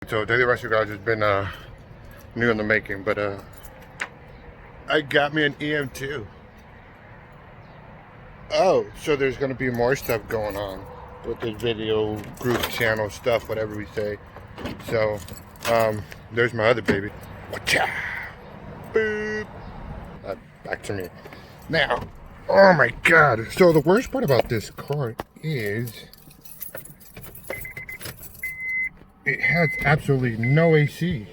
So Daily Rush Garage has been new in the making, but I got me an EM2. Oh, so there's gonna be more stuff going on with this video group channel stuff, whatever we say. So there's my other baby. Watcha! Boop. Back to me. Now, oh my God! So the worst part about this car is it has absolutely no AC.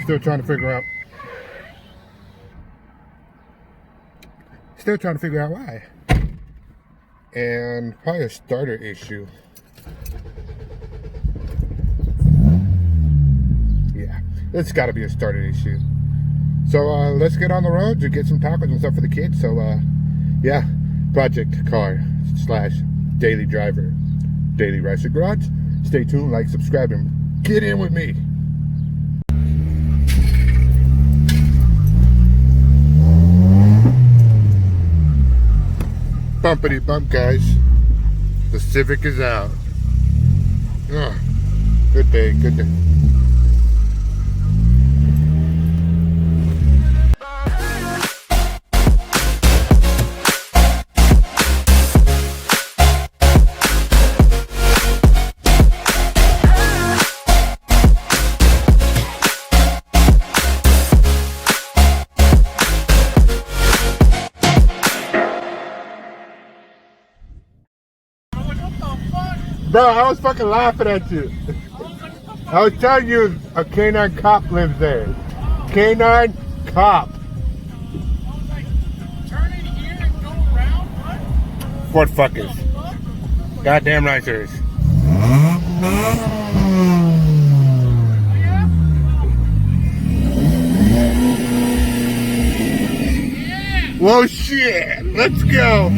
Still trying to figure out why. And probably a starter issue. Yeah, it's got to be a starter issue. So let's get on the road to get some tacos and stuff for the kids. So yeah, project car / daily driver, Daily Rush Garage. Stay tuned, like, subscribe, and get in with me. Bumpity bump, guys. The Civic is out. Oh, good day, good day. Bro, I was fucking laughing at you. I was telling you a canine cop lives there. Canine cop. Turn in here and go around, what? Ford fuckers. Goddamn right there is. Whoa, shit. Let's go.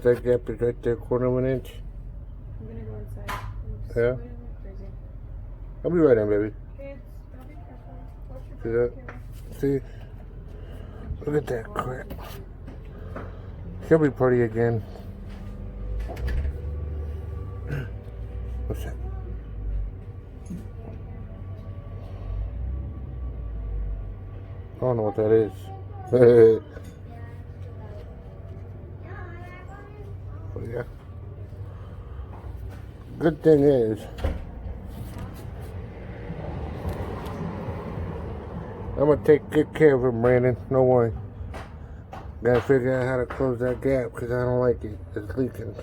That gap is right there, 1/4 inch. I'm gonna go inside. Yeah? Crazy. I'll be right in, baby. Kids, don't be careful. Watch See your that? back. See? Look at that crap. She'll be pretty again. What's that? I don't know what that is. But yeah. Good thing is, I'm gonna take good care of him, Brandon. No worry. Gotta figure out how to close that gap because I don't like it. It's leaking.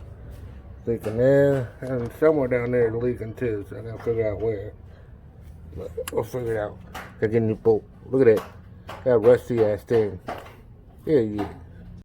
Leaking there, and somewhere down there it's leaking too, so I gotta figure out where. But we'll figure it out. Gotta get a new bolt. Look at that. That rusty ass thing. Yeah, yeah.